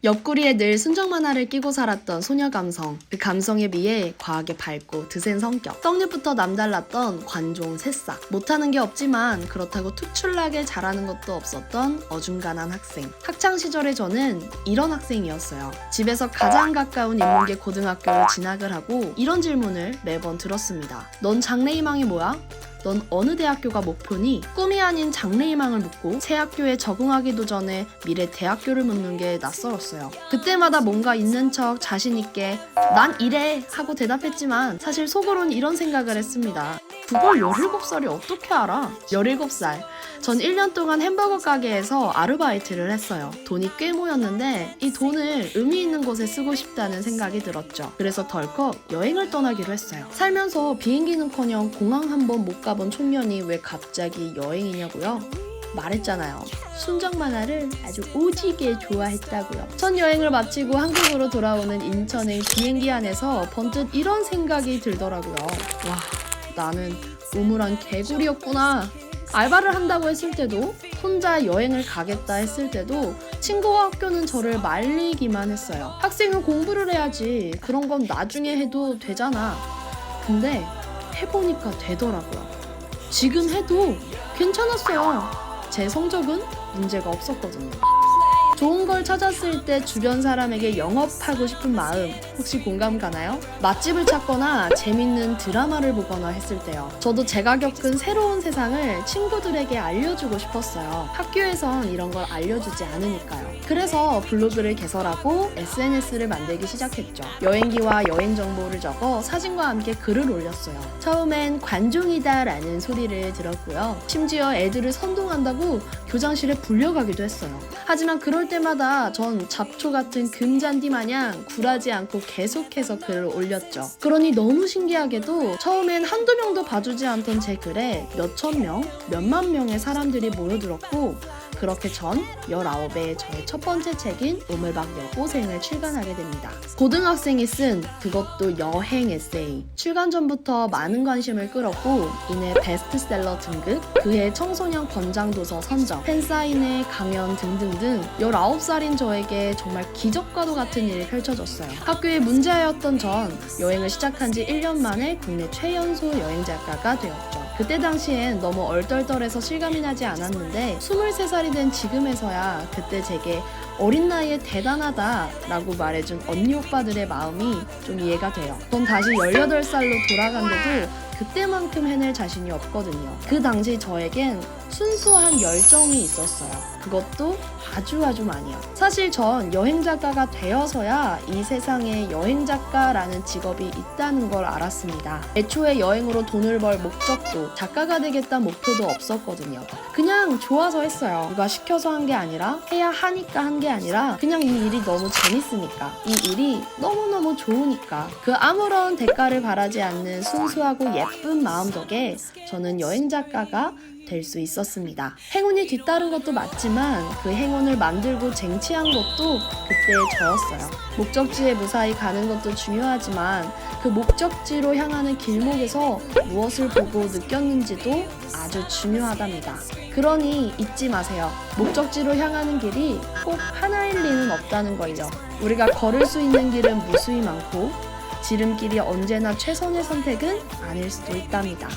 옆구리에 늘 순정 만화를 끼고 살았던 소녀 감성, 그 감성에 비해 과하게 밝고 드센 성격, 떡잎부터 남달랐던 관종 새싹, 못하는 게 없지만 그렇다고 특출나게 잘하는 것도 없었던 어중간한 학생. 학창시절에 저는 이런 학생이었어요. 집에서 가장 가까운 인문계 고등학교를 진학을 하고 이런 질문을 매번 들었습니다. 넌 장래희망이 뭐야? 넌 어느 대학교가 목표니? 꿈이 아닌 장래희망을 묻고 새 학교에 적응하기도 전에 미래 대학교를 묻는 게 낯설었어요. 그때마다 뭔가 있는 척 자신있게 난 이래 하고 대답했지만 사실 속으론 이런 생각을 했습니다. 그걸 17살이 어떻게 알아? 17살. 전 1년 동안 햄버거 가게에서 아르바이트를 했어요. 돈이 꽤 모였는데 이 돈을 의미 있는 곳에 쓰고 싶다는 생각이 들었죠. 그래서 덜컥 여행을 떠나기로 했어요. 살면서 비행기는커녕 공항 한 번 못 가본 청년이 왜 갑자기 여행이냐고요? 말했잖아요. 순정 만화를 아주 오지게 좋아했다고요. 첫 여행을 마치고 한국으로 돌아오는 인천행 비행기 안에서 번뜩 이런 생각이 들더라고요. 와, 나는 우물한 개구리였구나. 알바를 한다고 했을 때도, 혼자 여행을 가겠다 했을 때도 친구와 학교는 저를 말리기만 했어요. 학생은 공부를 해야지. 그런 건 나중에 해도 되잖아. 근데 해보니까 되더라고요. 지금 해도 괜찮았어요. 제 성적은 문제가 없었거든요. 좋은 걸 찾았을 때 주변 사람에게 영업하고 싶은 마음 혹시 공감 가나요? 맛집을 찾거나 재밌는 드라마를 보거나 했을 때요. 저도 제가 겪은 새로운 세상을 친구들에게 알려주고 싶었어요. 학교에선 이런 걸 알려주지 않으니까요. 그래서 블로그를 개설하고 SNS를 만들기 시작했죠. 여행기와 여행 정보를 적어 사진과 함께 글을 올렸어요. 처음엔 관종이다 라는 소리를 들었고요. 심지어 애들을 선동한다고 교장실에 불려가기도 했어요. 하지만 그럴 때마다 전 잡초 같은 금잔디 마냥 굴하지 않고 계속해서 글을 올렸죠. 그러니 너무 신기하게도 처음엔 한두 명도 봐주지 않던 제 글에 몇천 명, 몇만 명의 사람들이 모여들었고 그렇게 전 19의 저의 첫 번째 책인 우물박 여고생을 출간하게 됩니다. 고등학생이 쓴 그것도 여행 에세이. 출간 전부터 많은 관심을 끌었고 이내 베스트셀러 등극, 그해 청소년 권장도서 선정, 팬사인회, 강연 등등등 19살인 저에게 정말 기적과도 같은 일이 펼쳐졌어요. 학교에 문제아였던 전 여행을 시작한 지 1년 만에 국내 최연소 여행작가가 되었죠. 그때 당시엔 너무 얼떨떨해서 실감이 나지 않았는데 23살이 된 지금에서야 그때 제게 어린 나이에 대단하다 라고 말해준 언니 오빠들의 마음이 좀 이해가 돼요. 전 다시 18살로 돌아간데도 그때만큼 해낼 자신이 없거든요. 그 당시 저에겐 순수한 열정이 있었어요. 그것도 아주 많이요. 사실 전 여행작가가 되어서야 이 세상에 여행작가라는 직업이 있다는 걸 알았습니다. 애초에 여행으로 돈을 벌 목적도, 작가가 되겠다는 목표도 없었거든요. 그냥 좋아서 했어요. 누가 시켜서 한 게 아니라, 해야 하니까 한 게 아니라 그냥 이 일이 너무 재밌으니까, 이 일이 너무너무 좋으니까, 그 아무런 대가를 바라지 않는 순수하고 예쁜 마음 덕에 저는 여행작가가 될 수 있었습니다. 행운이 뒤따른 것도 맞지만 그 행운을 만들고 쟁취한 것도 그때의 저였어요. 목적지에 무사히 가는 것도 중요하지만 그 목적지로 향하는 길목에서 무엇을 보고 느꼈는지도 아주 중요하답니다. 그러니 잊지 마세요. 목적지로 향하는 길이 꼭 하나일 리는 없다는 걸요. 우리가 걸을 수 있는 길은 무수히 많고 지름길이 언제나 최선의 선택은 아닐 수도 있답니다.